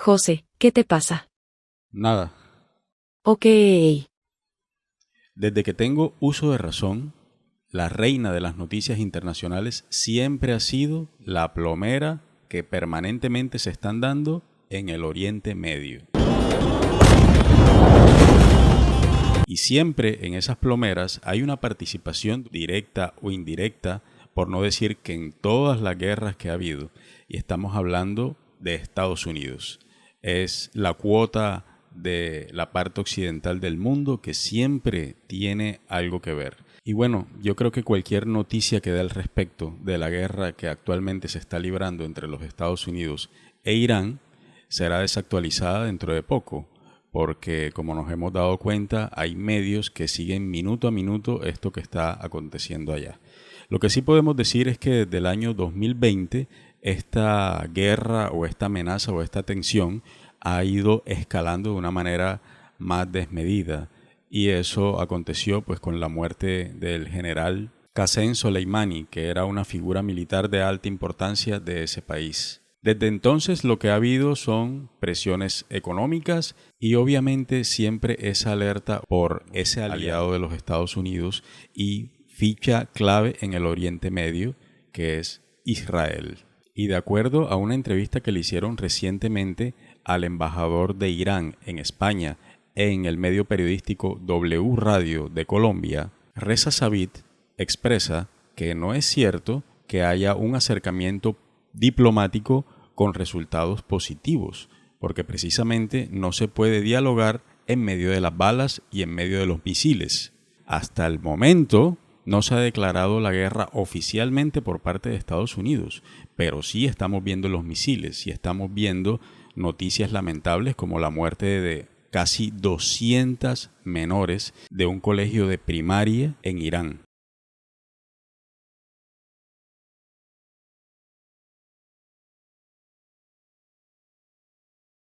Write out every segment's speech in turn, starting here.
José, ¿qué te pasa? Nada. Ok. Desde que tengo uso de razón, la reina de las noticias internacionales siempre ha sido la plomera que permanentemente se están dando en el Oriente Medio. Y siempre en esas plomeras hay una participación directa o indirecta, por no decir que en todas las guerras que ha habido, y estamos hablando de Estados Unidos. Es la cuota de la parte occidental del mundo que siempre tiene algo que ver. Y bueno, yo creo que cualquier noticia que dé al respecto de la guerra que actualmente se está librando entre los Estados Unidos e Irán será desactualizada dentro de poco, porque como nos hemos dado cuenta, hay medios que siguen minuto a minuto esto que está aconteciendo allá. Lo que sí podemos decir es que desde el año 2020 esta guerra o esta amenaza o esta tensión ha ido escalando de una manera más desmedida, y eso aconteció pues con la muerte del general Qasem Soleimani, que era una figura militar de alta importancia de ese país. Desde entonces lo que ha habido son presiones económicas y obviamente siempre esa alerta por ese aliado de los Estados Unidos y ficha clave en el Oriente Medio, que es Israel. Y de acuerdo a una entrevista que le hicieron recientemente al embajador de Irán en España en el medio periodístico W Radio de Colombia, Reza Sabit expresa que no es cierto que haya un acercamiento diplomático con resultados positivos, porque precisamente no se puede dialogar en medio de las balas y en medio de los misiles. Hasta el momento no se ha declarado la guerra oficialmente por parte de Estados Unidos, pero sí estamos viendo los misiles y estamos viendo noticias lamentables como la muerte de casi 200 menores de un colegio de primaria en Irán.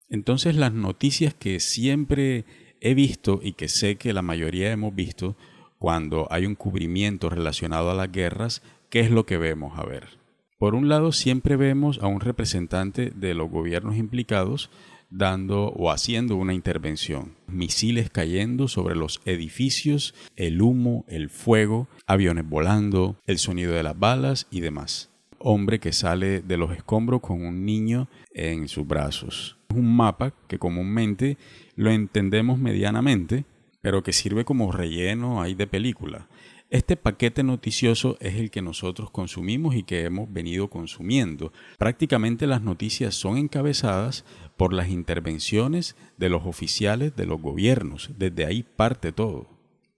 Entonces las noticias que siempre he visto y que sé que la mayoría hemos visto cuando hay un cubrimiento relacionado a las guerras, ¿qué es lo que vemos? A ver, por un lado siempre vemos a un representante de los gobiernos implicados dando o haciendo una intervención. Misiles cayendo sobre los edificios, el humo, el fuego, aviones volando, el sonido de las balas y demás. Hombre que sale de los escombros con un niño en sus brazos. Es un mapa que comúnmente lo entendemos medianamente, pero que sirve como relleno ahí de película. Este paquete noticioso es el que nosotros consumimos y que hemos venido consumiendo. Prácticamente las noticias son encabezadas por las intervenciones de los oficiales de los gobiernos. Desde ahí parte todo.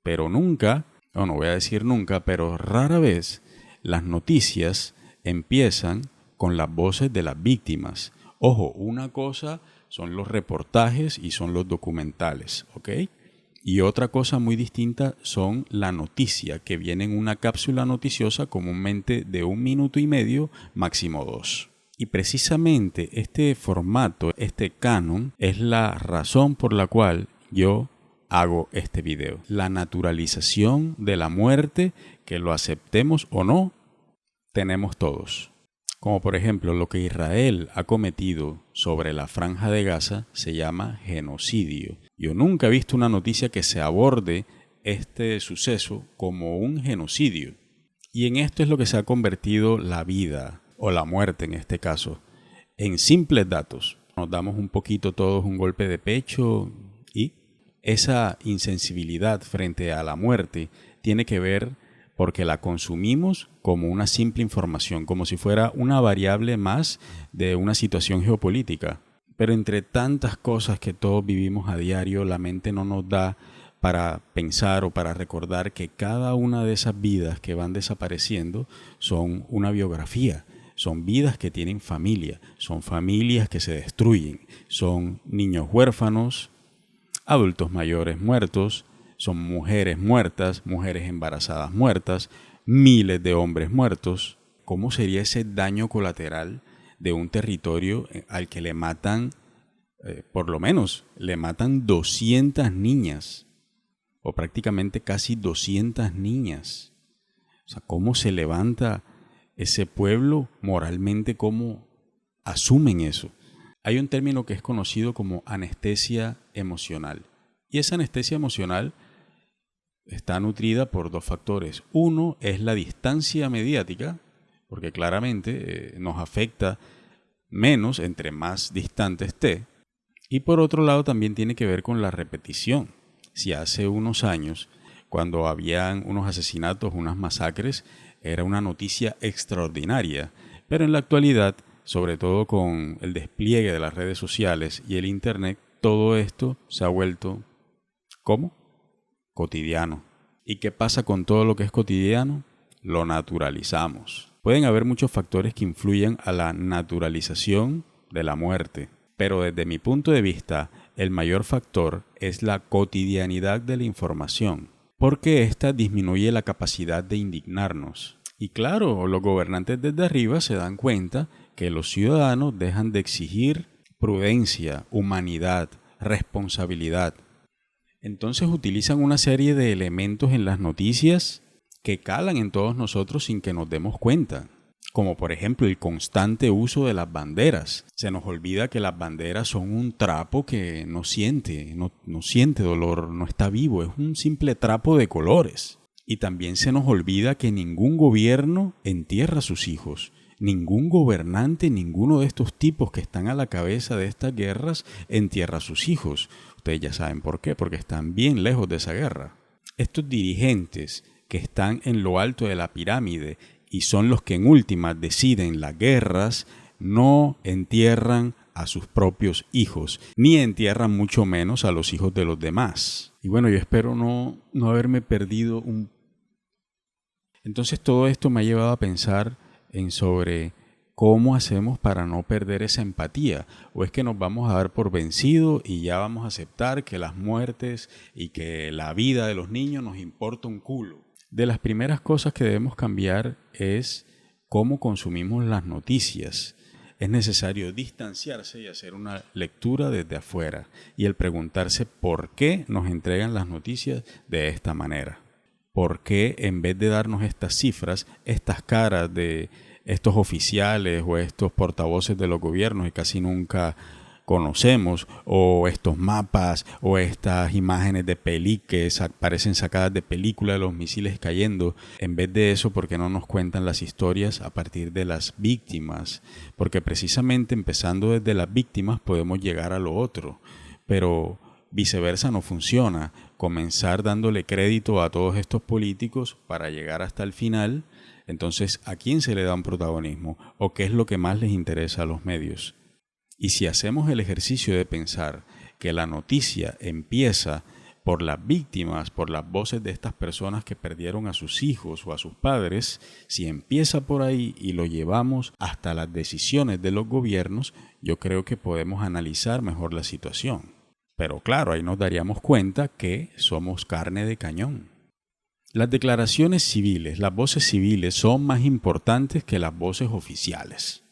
Pero nunca, o no voy a decir nunca, pero rara vez las noticias empiezan con las voces de las víctimas. Ojo, una cosa son los reportajes y son los documentales, ¿ok? Y otra cosa muy distinta son la noticia, que viene en una cápsula noticiosa comúnmente de 1 minuto y medio, máximo 2. Y precisamente este formato, este canon, es la razón por la cual yo hago este video. La naturalización de la muerte, que lo aceptemos o no, tenemos todos. Como por ejemplo lo que Israel ha cometido sobre la Franja de Gaza se llama genocidio. Yo nunca he visto una noticia que se aborde este suceso como un genocidio. Y en esto es lo que se ha convertido la vida, o la muerte en este caso, en simples datos. Nos damos un poquito todos un golpe de pecho y esa insensibilidad frente a la muerte tiene que ver porque la consumimos como una simple información, como si fuera una variable más de una situación geopolítica. Pero entre tantas cosas que todos vivimos a diario, la mente no nos da para pensar o para recordar que cada una de esas vidas que van desapareciendo son una biografía. Son vidas que tienen familia, son familias que se destruyen, son niños huérfanos, adultos mayores muertos, son mujeres muertas, mujeres embarazadas muertas, miles de hombres muertos. ¿Cómo sería ese daño colateral de un territorio al que le matan, por lo menos, le matan 200 niñas, o prácticamente casi 200 niñas? O sea, ¿cómo se levanta ese pueblo moralmente? ¿Cómo asumen eso? Hay un término que es conocido como anestesia emocional. Y esa anestesia emocional está nutrida por dos factores. Uno es la distancia mediática, porque claramente nos afecta menos entre más distante esté. Y por otro lado también tiene que ver con la repetición. Si hace unos años, cuando habían unos asesinatos, unas masacres, era una noticia extraordinaria, pero en la actualidad, sobre todo con el despliegue de las redes sociales y el Internet, todo esto se ha vuelto, ¿cómo? Cotidiano. ¿Y qué pasa con todo lo que es cotidiano? Lo naturalizamos. Pueden haber muchos factores que influyen a la naturalización de la muerte, pero desde mi punto de vista, el mayor factor es la cotidianidad de la información, porque ésta disminuye la capacidad de indignarnos. Y claro, los gobernantes desde arriba se dan cuenta que los ciudadanos dejan de exigir prudencia, humanidad, responsabilidad. Entonces utilizan una serie de elementos en las noticias que calan en todos nosotros sin que nos demos cuenta. Como por ejemplo el constante uso de las banderas. Se nos olvida que las banderas son un trapo que no siente dolor, no está vivo, es un simple trapo de colores. Y también se nos olvida que ningún gobierno entierra a sus hijos. Ningún gobernante, ninguno de estos tipos que están a la cabeza de estas guerras entierra a sus hijos. Ustedes ya saben por qué, porque están bien lejos de esa guerra. Estos dirigentes que están en lo alto de la pirámide y son los que en últimas deciden las guerras, no entierran a sus propios hijos, ni entierran mucho menos a los hijos de los demás. Y bueno, yo espero no haberme perdido Entonces todo esto me ha llevado a pensar en sobre cómo hacemos para no perder esa empatía, o es que nos vamos a dar por vencido y ya vamos a aceptar que las muertes y que la vida de los niños nos importa un culo. De las primeras cosas que debemos cambiar es cómo consumimos las noticias. Es necesario distanciarse y hacer una lectura desde afuera y el preguntarse por qué nos entregan las noticias de esta manera. ¿Por qué en vez de darnos estas cifras, estas caras de estos oficiales o estos portavoces de los gobiernos que casi nunca conocemos, o estos mapas o estas imágenes de que parecen sacadas de película de los misiles cayendo, en vez de eso, ¿por qué no nos cuentan las historias a partir de las víctimas? Porque precisamente empezando desde las víctimas podemos llegar a lo otro, pero viceversa no funciona. Comenzar dándole crédito a todos estos políticos para llegar hasta el final, entonces ¿a quién se le da un protagonismo? ¿O qué es lo que más les interesa a los medios? Y si hacemos el ejercicio de pensar que la noticia empieza por las víctimas, por las voces de estas personas que perdieron a sus hijos o a sus padres, si empieza por ahí y lo llevamos hasta las decisiones de los gobiernos, yo creo que podemos analizar mejor la situación. Pero claro, ahí nos daríamos cuenta que somos carne de cañón. Las declaraciones civiles, las voces civiles son más importantes que las voces oficiales,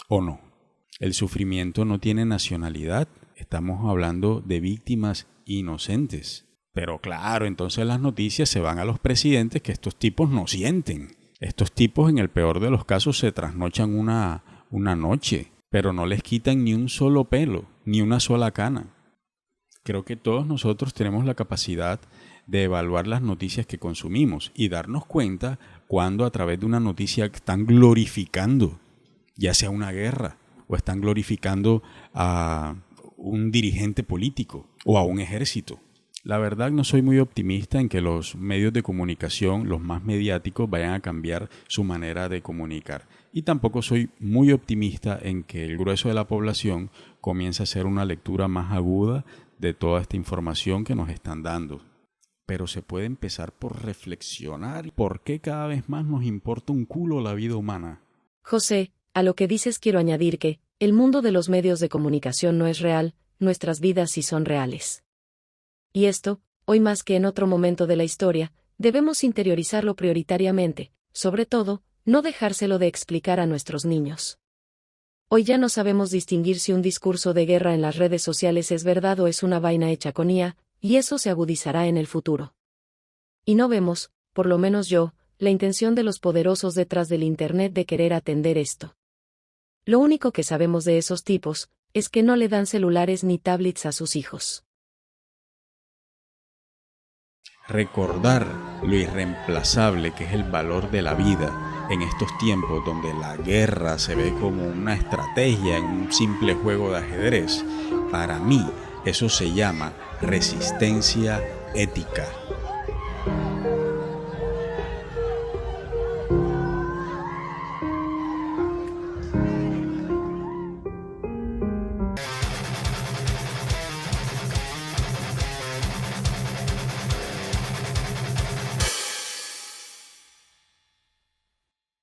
¿o no? El sufrimiento no tiene nacionalidad, estamos hablando de víctimas inocentes. Pero claro, entonces las noticias se van a los presidentes que estos tipos no sienten. Estos tipos en el peor de los casos se trasnochan una noche, pero no les quitan ni un solo pelo, ni una sola cana. Creo que todos nosotros tenemos la capacidad de evaluar las noticias que consumimos y darnos cuenta cuando a través de una noticia están glorificando, ya sea una guerra, o están glorificando a un dirigente político o a un ejército. La verdad no soy muy optimista en que los medios de comunicación, los más mediáticos, vayan a cambiar su manera de comunicar. Y tampoco soy muy optimista en que el grueso de la población comience a hacer una lectura más aguda de toda esta información que nos están dando. Pero se puede empezar por reflexionar por qué cada vez más nos importa un culo la vida humana. José, a lo que dices quiero añadir que, el mundo de los medios de comunicación no es real, nuestras vidas sí son reales. Y esto, hoy más que en otro momento de la historia, debemos interiorizarlo prioritariamente, sobre todo, no dejárselo de explicar a nuestros niños. Hoy ya no sabemos distinguir si un discurso de guerra en las redes sociales es verdad o es una vaina hecha con IA, y eso se agudizará en el futuro. Y no vemos, por lo menos yo, la intención de los poderosos detrás del Internet de querer atender esto. Lo único que sabemos de esos tipos, es que no le dan celulares ni tablets a sus hijos. Recordar lo irreemplazable que es el valor de la vida en estos tiempos donde la guerra se ve como una estrategia en un simple juego de ajedrez, para mí eso se llama resistencia ética.